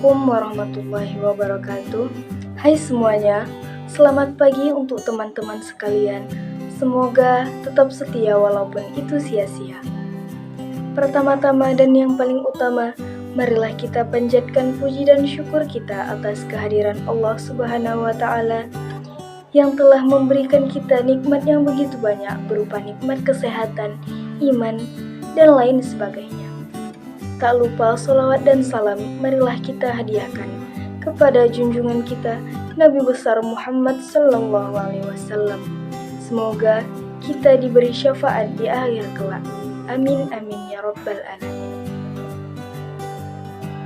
Assalamualaikum warahmatullahi wabarakatuh. Hai semuanya, selamat pagi untuk teman-teman sekalian. Semoga tetap setia walaupun itu sia-sia. Pertama-tama dan yang paling utama, marilah kita panjatkan puji dan syukur kita atas kehadiran Allah Subhanahu wa Ta'ala yang telah memberikan kita nikmat yang begitu banyak berupa nikmat kesehatan, iman, dan lain sebagainya. Tak lupa sholawat dan salam marilah kita hadiahkan kepada junjungan kita Nabi besar Muhammad Sallallahu Alaihi Wasallam. Semoga kita diberi syafaat di akhir kelak. Amin amin ya rabbal alamin.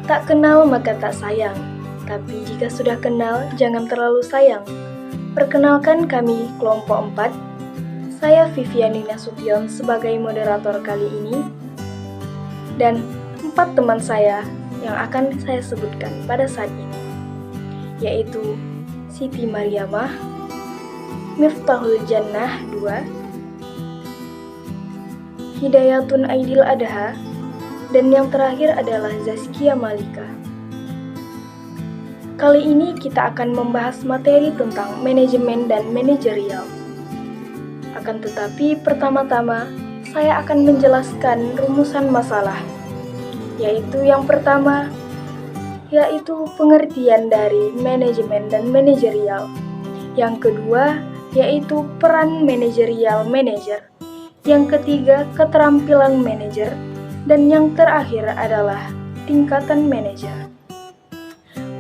Tak kenal maka tak sayang, tapi jika sudah kenal jangan terlalu sayang. Perkenalkan kami kelompok 4. Saya Viviani Nasution sebagai moderator kali ini. Dan 4 teman saya yang akan saya sebutkan pada saat ini, yaitu Siti Mariamah, Miftahul Jannah 2, Hidayatun Aidil Adha, dan yang terakhir adalah Zaskia Malika. Kali ini kita akan membahas materi tentang manajemen dan manajerial. Akan tetapi pertama-tama saya akan menjelaskan rumusan masalah, yaitu yang pertama, yaitu pengertian dari manajemen dan manajerial. Yang kedua, yaitu peran manajerial manajer. Yang ketiga, keterampilan manajer. Dan yang terakhir adalah tingkatan manajer.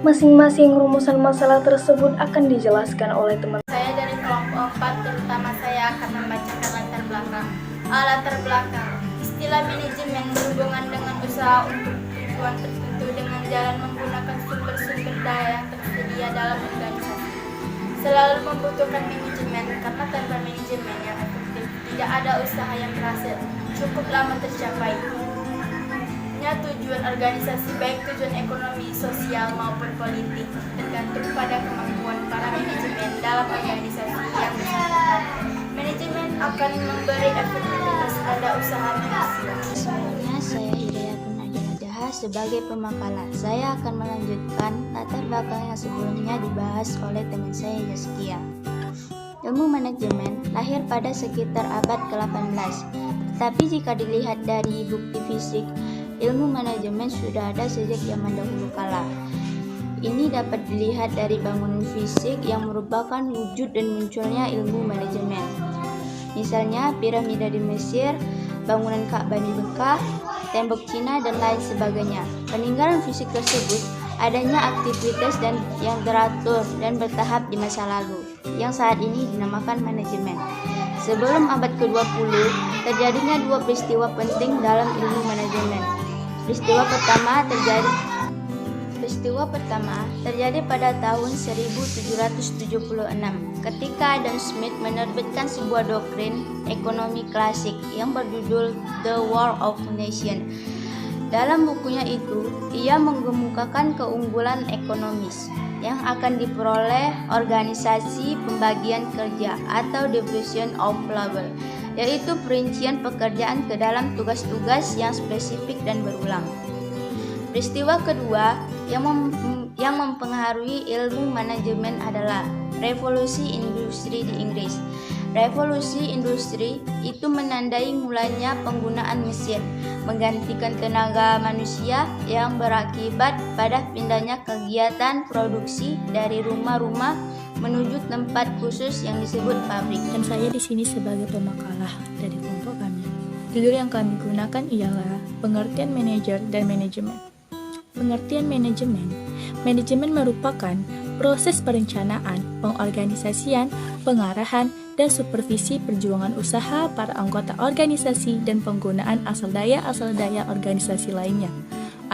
Masing-masing rumusan masalah tersebut akan dijelaskan oleh teman. Saya dari kelompok 4, terutama saya akan membacakan latar belakang. Latar belakang. Istilah manajemen berhubungan dengan usaha untuk tujuan tertentu dengan jalan menggunakan sumber-sumber daya yang tersedia dalam organisasi. Selalu membutuhkan manajemen karena tanpa manajemen yang efektif tidak ada usaha yang berhasil cukup lama tercapai. Tujuan organisasi baik tujuan ekonomi, sosial maupun politik tergantung pada kemampuan para manajemen dalam organisasi yang bersangkutan. Manajemen akan memberi efektivitas pada usaha manusia. Semuanya, saya Hidayatun Aidil Adha sebagai pemakalah. Saya akan melanjutkan latar belakang yang sebelumnya dibahas oleh teman saya Zaskia. Ilmu manajemen lahir pada sekitar abad ke-18. Tetapi jika dilihat dari bukti fisik, ilmu manajemen sudah ada sejak zaman dahulu kala. Ini dapat dilihat dari bangunan fisik yang merupakan wujud dan munculnya ilmu manajemen. Misalnya piramida di Mesir, bangunan Ka'bah di Mekah, tembok Cina, dan lain sebagainya. Peninggalan fisik tersebut adanya aktivitas yang teratur dan bertahap di masa lalu, yang saat ini dinamakan manajemen. Sebelum abad ke-20, terjadinya 2 peristiwa penting dalam ilmu manajemen. Peristiwa pertama terjadi pada tahun 1776 ketika Adam Smith menerbitkan sebuah doktrin ekonomi klasik yang berjudul The War of Nations. Dalam bukunya itu, ia mengemukakan keunggulan ekonomis yang akan diperoleh organisasi pembagian kerja atau division of labor, yaitu perincian pekerjaan ke dalam tugas-tugas yang spesifik dan berulang. Peristiwa kedua yang mempengaruhi ilmu manajemen adalah revolusi industri di Inggris. Revolusi industri itu menandai mulanya penggunaan mesin, menggantikan tenaga manusia yang berakibat pada pindahnya kegiatan produksi dari rumah-rumah menuju tempat khusus yang disebut pabrik. Dan saya di sini sebagai pemakalah dari kelompok kami. Judul yang kami gunakan ialah pengertian manajer dan manajemen. Pengertian manajemen. Manajemen merupakan proses perencanaan, pengorganisasian, pengarahan, dan supervisi perjuangan usaha para anggota organisasi dan penggunaan asal daya organisasi lainnya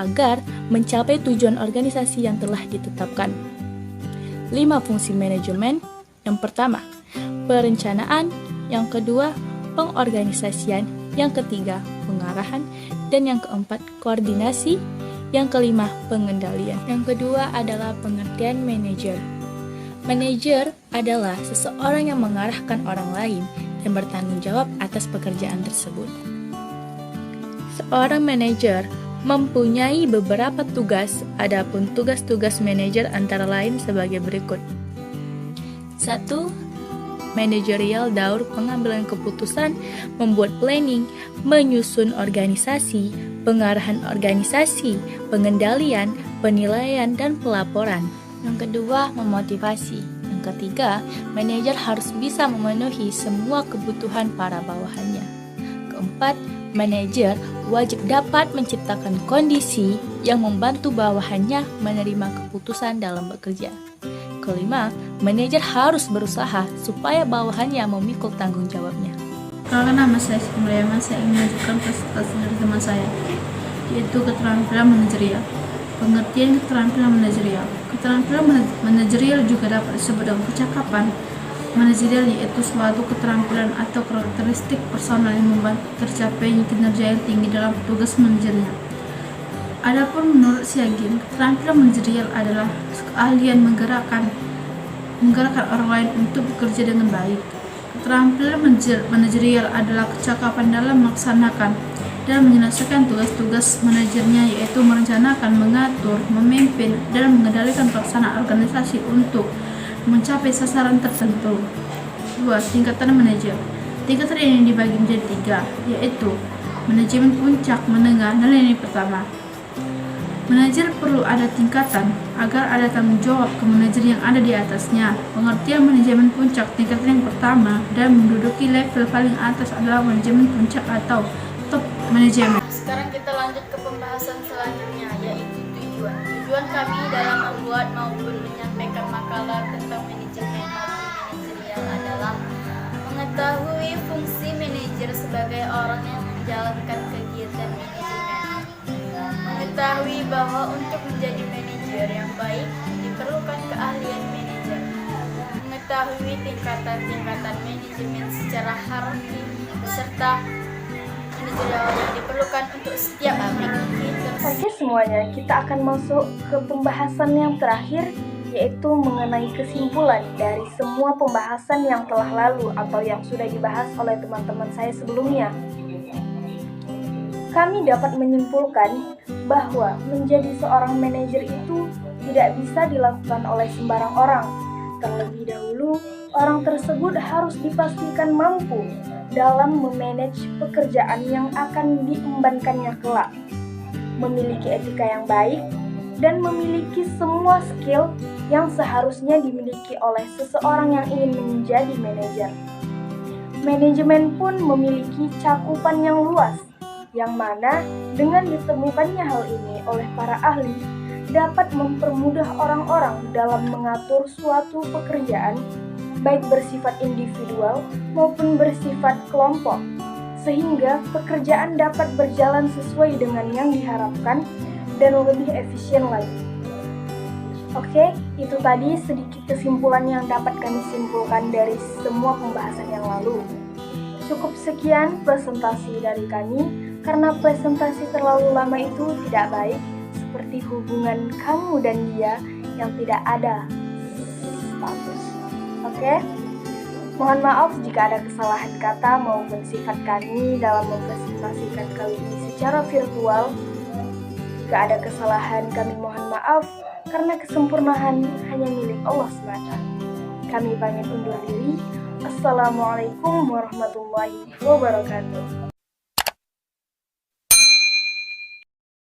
agar mencapai tujuan organisasi yang telah ditetapkan. 5 fungsi manajemen. Yang pertama, perencanaan. Yang kedua, pengorganisasian. Yang ketiga, pengarahan. Dan yang keempat, koordinasi. Yang kelima, pengendalian. Yang kedua adalah pengertian manajer. Manajer adalah seseorang yang mengarahkan orang lain dan bertanggung jawab atas pekerjaan tersebut. Seorang manajer mempunyai beberapa tugas, adapun tugas-tugas manajer antara lain sebagai berikut. 1. Manajerial daur pengambilan keputusan, membuat planning, menyusun organisasi, pengarahan organisasi, pengendalian, penilaian, dan pelaporan. Yang kedua, memotivasi. Yang ketiga, manajer harus bisa memenuhi semua kebutuhan para bawahannya. Keempat, manajer wajib dapat menciptakan kondisi yang membantu bawahannya menerima keputusan dalam bekerja. Kelima, manajer harus berusaha supaya bawahannya memikul tanggung jawabnya. Perkenalkan, nama saya Siti Mulyana. Saya ingin menunjukkan presentasi dari teman saya, yaitu keterampilan manajerial. Pengertian keterampilan manajerial. Keterampilan manajerial juga dapat disebut dengan percakapan manajerial, yaitu suatu keterampilan atau karakteristik personal yang membantu tercapainya kinerja yang tinggi dalam tugas manajernya. Adapun menurut Siagin, keterampilan manajerial adalah keahlian menggerakkan orang lain untuk bekerja dengan baik. Keterampilan manajerial adalah kecakapan dalam melaksanakan dan menyelesaikan tugas-tugas manajernya, yaitu merencanakan, mengatur, memimpin, dan mengendalikan pelaksanaan organisasi untuk mencapai sasaran tertentu. 2. Tingkatan manajer. Tingkatan ini dibagi menjadi 3, yaitu manajemen puncak, menengah, dan lini pertama. Manajer perlu ada tingkatan agar ada tanggung jawab ke manajer yang ada di atasnya. Pengertian manajemen puncak tingkatan yang pertama dan menduduki level paling atas adalah manajemen puncak atau top manajemen. Sekarang kita lanjut ke pembahasan selanjutnya, yaitu tujuan. Tujuan kami dalam membuat maupun menyampaikan makalah tentang manajemen maupun manajerial adalah mengetahui fungsi manajer sebagai orang yang menjalankan kegiatan manajemen. Mengetahui bahwa untuk menjadi manajer yang baik diperlukan keahlian manajer. Mengetahui tingkatan-tingkatan manajemen secara hierarki beserta manajerial yang diperlukan untuk setiap aktiviti. Oke semuanya, kita akan masuk ke pembahasan yang terakhir, yaitu mengenai kesimpulan dari semua pembahasan yang telah lalu atau yang sudah dibahas oleh teman-teman saya sebelumnya. Kami dapat menyimpulkan bahwa menjadi seorang manajer itu tidak bisa dilakukan oleh sembarang orang. Terlebih dahulu, orang tersebut harus dipastikan mampu dalam memanage pekerjaan yang akan diembankannya kelak, memiliki etika yang baik, dan memiliki semua skill yang seharusnya dimiliki oleh seseorang yang ingin menjadi manajer. Manajemen pun memiliki cakupan yang luas, yang mana dengan ditemukannya hal ini oleh para ahli dapat mempermudah orang-orang dalam mengatur suatu pekerjaan, baik bersifat individual maupun bersifat kelompok, sehingga pekerjaan dapat berjalan sesuai dengan yang diharapkan dan lebih efisien lagi. Oke, itu tadi sedikit kesimpulan yang dapat kami simpulkan dari semua pembahasan yang lalu. Cukup sekian presentasi dari kami. Karena presentasi terlalu lama itu tidak baik, seperti hubungan kamu dan dia yang tidak ada status. Oke? Mohon maaf jika ada kesalahan kata maupun sifat kami dalam mempresentasikan kali ini secara virtual. Jika ada kesalahan, kami mohon maaf karena kesempurnaan hanya milik Allah semata. Kami pamit undur diri. Assalamualaikum warahmatullahi wabarakatuh.